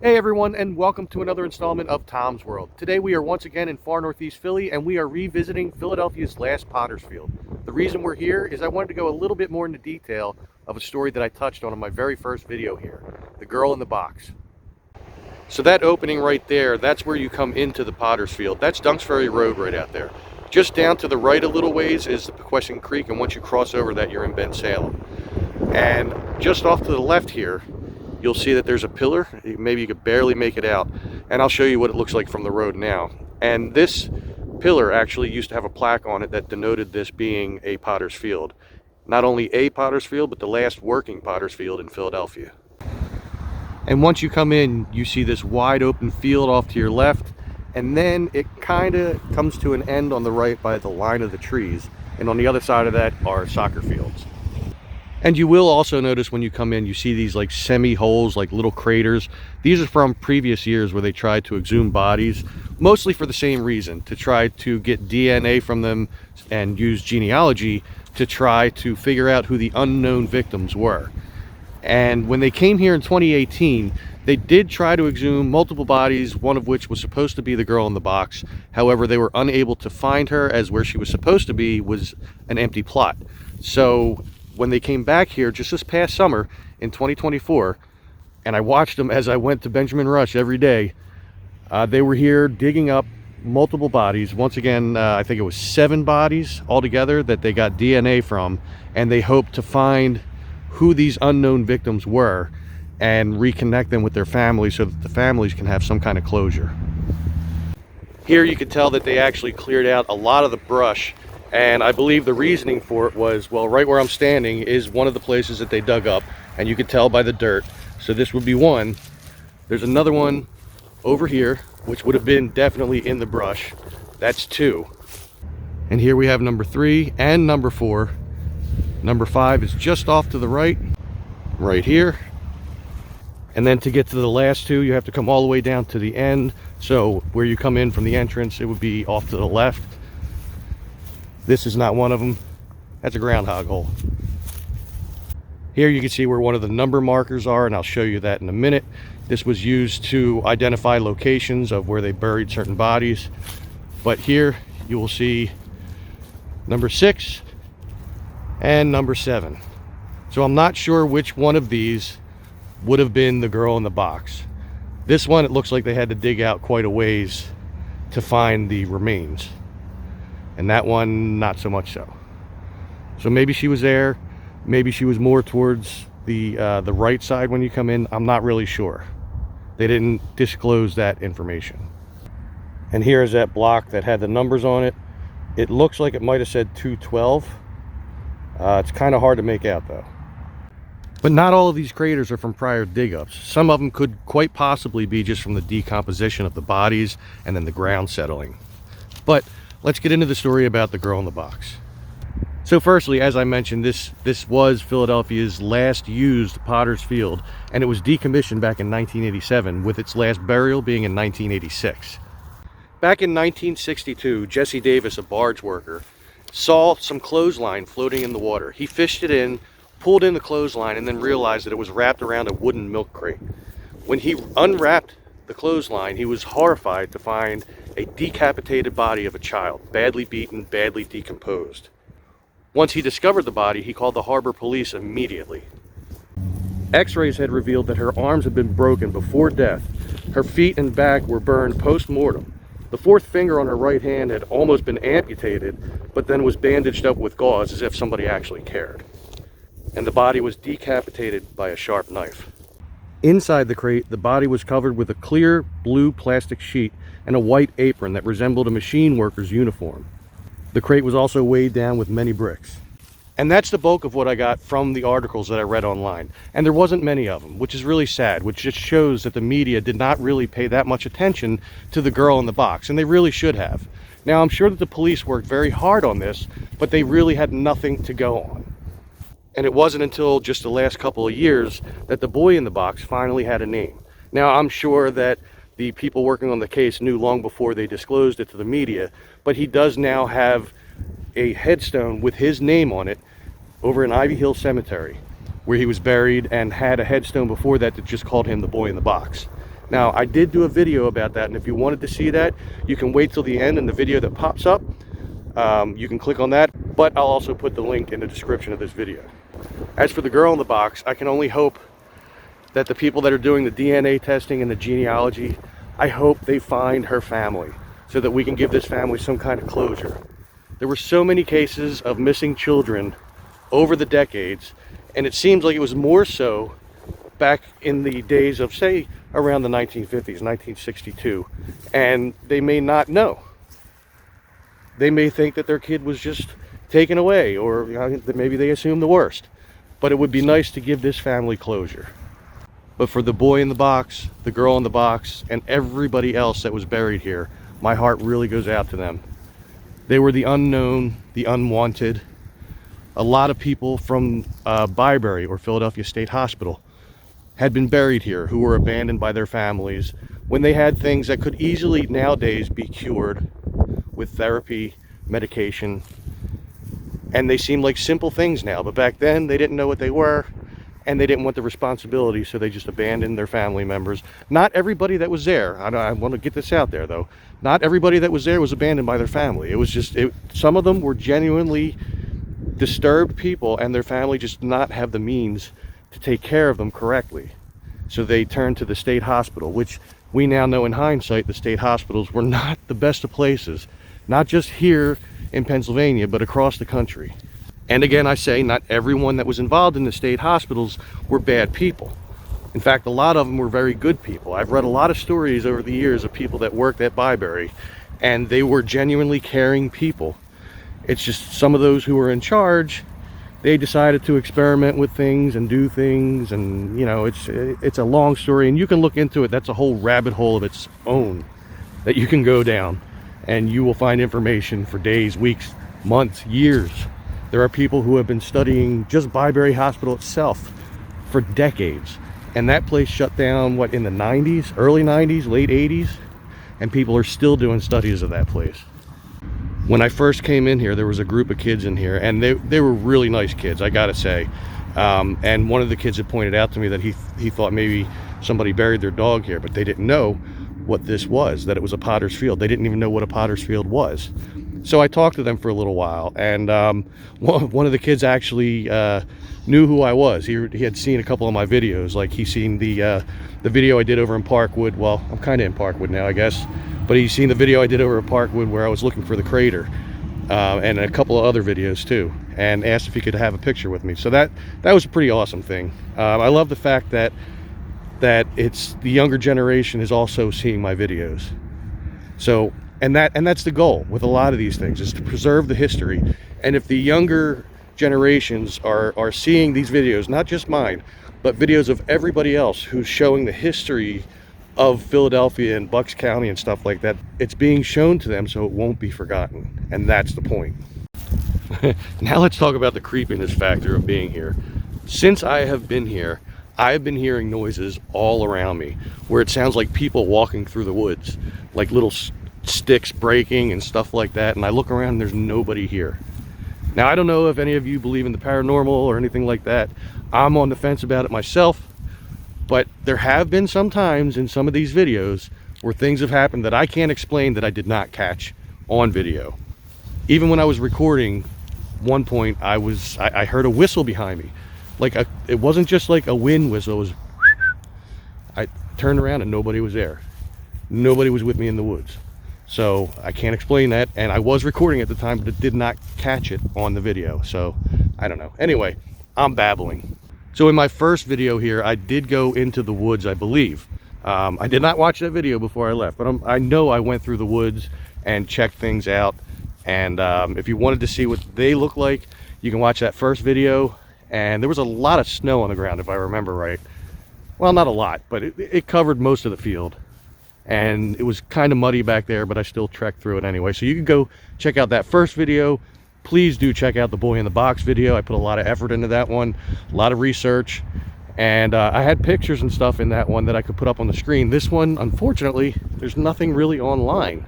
Hey everyone, and welcome to another installment of Tom's World. Today we are once again in far northeast Philly, and we are revisiting Philadelphia's last potter's field. The reason we're here is I wanted to go a little bit more into detail of a story that I touched on in my very first video here, the girl in the box. So that opening right there, that's where you come into the potter's field. That's Dunks Ferry Road right out there. Just down to the right a little ways is the Pequestion Creek, and once you cross over that, you're in Bensalem. And just off to the left here, you'll see that there's a pillar. Maybe you could barely make it out, and I'll show you what it looks like from the road now. And this pillar actually used to have a plaque on it that denoted this being a potter's field. Not only a potter's field, but the last working potter's field in Philadelphia. And once you come in, you see this wide open field off to your left, and then it kind of comes to an end on the right by the line of the trees, and on the other side of that are soccer fields. And you will also notice when you come in, you see these like semi-holes, like little craters. These are from previous years where they tried to exhume bodies, mostly for the same reason, to try to get DNA from them and use genealogy to try to figure out who the unknown victims were. And when they came here in 2018, they did try to exhume multiple bodies, one of which was supposed to be the girl in the box. However, they were unable to find her, as where she was supposed to be was an empty plot. So when they came back here just this past summer in 2024, and I watched them as I went to Benjamin Rush every day, they were here digging up multiple bodies. Once again, I think it was 7 bodies altogether that they got DNA from, and they hoped to find who these unknown victims were and reconnect them with their families so that the families can have some kind of closure. Here you can tell that they actually cleared out a lot of the brush. And I believe the reasoning for it was, well, right where I'm standing is one of the places that they dug up, and you could tell by the dirt. So this would be one. There's another one over here, which would have been definitely in the brush. That's 2. And here we have number 3 and number 4. Number 5 is just off to the right here. And then to get to the last 2, you have to come all the way down to the end. So where you come in from the entrance, it would be off to the left. This is not one of them. That's a groundhog hole. Here you can see where one of the number markers are, and I'll show you that in a minute. This was used to identify locations of where they buried certain bodies. But here you will see number 6 and number 7. So I'm not sure which one of these would have been the girl in the box. This one, it looks like they had to dig out quite a ways to find the remains. And that one, not so much so. So maybe she was there. Maybe she was more towards the right side when you come in. I'm not really sure. They didn't disclose that information. And here is that block that had the numbers on it. It looks like it might have said 212. It's kind of hard to make out though. But not all of these craters are from prior dig-ups. Some of them could quite possibly be just from the decomposition of the bodies and then the ground settling. But let's get into the story about the girl in the box. So firstly, as I mentioned, this was Philadelphia's last used potter's field, and it was decommissioned back in 1987, with its last burial being in 1986. Back in 1962, Jesse Davis, a barge worker, saw some clothesline floating in the water. He fished it in, pulled in the clothesline, and then realized that it was wrapped around a wooden milk crate. When he unwrapped the clothesline, he was horrified to find a decapitated body of a child, badly beaten, badly decomposed. Once he discovered the body, he called the harbor police immediately. X-rays had revealed that her arms had been broken before death. Her feet and back were burned post-mortem. The 4th finger on her right hand had almost been amputated, but then was bandaged up with gauze as if somebody actually cared. And the body was decapitated by a sharp knife. Inside the crate, the body was covered with a clear blue plastic sheet and a white apron that resembled a machine worker's uniform. The crate was also weighed down with many bricks. And that's the bulk of what I got from the articles that I read online. And there wasn't many of them, which is really sad, which just shows that the media did not really pay that much attention to the girl in the box, and they really should have. Now, I'm sure that the police worked very hard on this, but they really had nothing to go on. And it wasn't until just the last couple of years that the boy in the box finally had a name. Now, I'm sure that the people working on the case knew long before they disclosed it to the media, but he does now have a headstone with his name on it over in Ivy Hill Cemetery, where he was buried, and had a headstone before that that just called him the boy in the box. Now, I did do a video about that, and if you wanted to see that, you can wait till the end in the video that pops up. You can click on that, but I'll also put the link in the description of this video. As for the girl in the box, I can only hope that the people that are doing the DNA testing and the genealogy, I hope they find her family so that we can give this family some kind of closure. There were so many cases of missing children over the decades, and it seems like it was more so back in the days of, say, around the 1950s, 1962, and they may not know. They may think that their kid was just taken away, or maybe they assume the worst. But it would be nice to give this family closure. But for the boy in the box, the girl in the box, and everybody else that was buried here, my heart really goes out to them. They were the unknown, the unwanted. A lot of people from Byberry or Philadelphia State Hospital had been buried here who were abandoned by their families when they had things that could easily nowadays be cured with therapy, medication, and they seem like simple things now, but back then they didn't know what they were, and they didn't want the responsibility, so they just abandoned their family members. Not everybody that was there, I want to get this out there though, not everybody that was there was abandoned by their family. It was just, some of them were genuinely disturbed people, and their family just did not have the means to take care of them correctly. So they turned to the state hospital, which we now know in hindsight, the state hospitals were not the best of places, not just here in Pennsylvania, but across the country. And again, I say not everyone that was involved in the state hospitals were bad people. In fact, a lot of them were very good people. I've read a lot of stories over the years of people that worked at Byberry, and they were genuinely caring people. It's just some of those who were in charge, they decided to experiment with things and do things, and you know, it's a long story, and you can look into it. That's a whole rabbit hole of its own that you can go down, and you will find information for days, weeks, months, years. There are people who have been studying just Byberry Hospital itself for decades, and that place shut down, what, in the 90s, early 90s, late 80s, and people are still doing studies of that place. When I first came in here, there was a group of kids in here, and they were really nice kids, I gotta say. And one of the kids had pointed out to me that he thought maybe somebody buried their dog here, but they didn't know what this was, that it was a potter's field. They didn't even know what a potter's field was. So I talked to them for a little while, and one of the kids actually knew who I was. He had seen a couple of my videos, like he's seen the video I did over in Parkwood. Well, I'm kind of in Parkwood now, I guess. But he's seen the video I did over at Parkwood where I was looking for the crater, and a couple of other videos too, and asked if he could have a picture with me. So that was a pretty awesome thing. I love the fact that it's the younger generation is also seeing my videos. So and that's the goal with a lot of these things, is to preserve the history. And if the younger generations are seeing these videos, not just mine, but videos of everybody else who's showing the history of Philadelphia and Bucks County and stuff like that, it's being shown to them so it won't be forgotten. And that's the point. Now let's talk about the creepiness factor of being here. Since I have been here, I've been hearing noises all around me where it sounds like people walking through the woods, like little sticks breaking and stuff like that, and I look around and there's nobody here. Now, I don't know if any of you believe in the paranormal or anything like that. I'm on the fence about it myself. But there have been some times in some of these videos where things have happened that I can't explain, that I did not catch on video. Even when I was recording, one point I heard a whistle behind me. It wasn't just like a wind whistle, it was I turned around and nobody was there. Nobody was with me in the woods. So I can't explain that, and I was recording at the time, but it did not catch it on the video. So I don't know. Anyway, I'm babbling. So in my first video here, I did go into the woods, I believe. I did not watch that video before I left, but I know I went through the woods and checked things out. And if you wanted to see what they look like, you can watch that first video. And there was a lot of snow on the ground, if I remember right. Well, not a lot, but it covered most of the field. And it was kind of muddy back there, but I still trekked through it anyway. So you can go check out that first video. Please do check out the boy in the box video. I put a lot of effort into that one, a lot of research, and I had pictures and stuff in that one that I could put up on the screen. This one, unfortunately, there's nothing really online.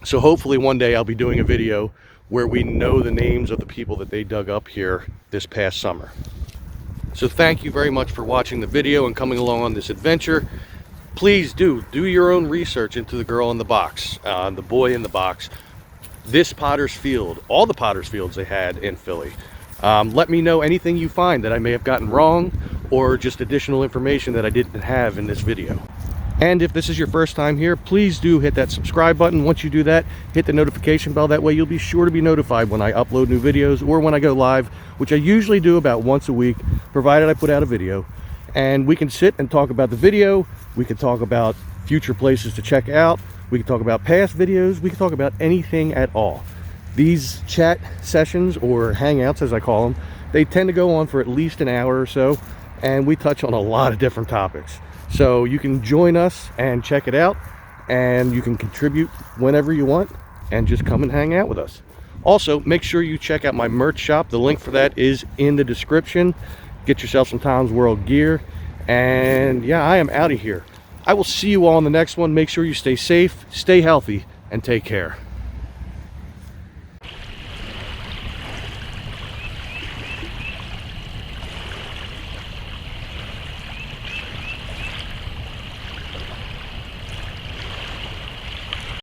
So hopefully one day I'll be doing a video where we know the names of the people that they dug up here this past summer. So thank you very much for watching the video and coming along on this adventure. Please do your own research into the girl in the box, the boy in the box, this Potter's Field, all the Potter's Fields they had in Philly. Let me know anything you find that I may have gotten wrong, or just additional information that I didn't have in this video. And if this is your first time here, please do hit that subscribe button. Once you do that, hit the notification bell. That way you'll be sure to be notified when I upload new videos or when I go live, which I usually do about once a week, provided I put out a video. And we can sit and talk about the video. We can talk about future places to check out. We can talk about past videos. We can talk about anything at all. These chat sessions, or hangouts as I call them, they tend to go on for at least an hour or so, and we touch on a lot of different topics. So you can join us and check it out, and you can contribute whenever you want and just come and hang out with us. Also, make sure you check out my merch shop. The link for that is in the description. Get yourself some Tom's World gear. And yeah, I am out of here. I will see you all in the next one. Make sure you stay safe, stay healthy, and take care.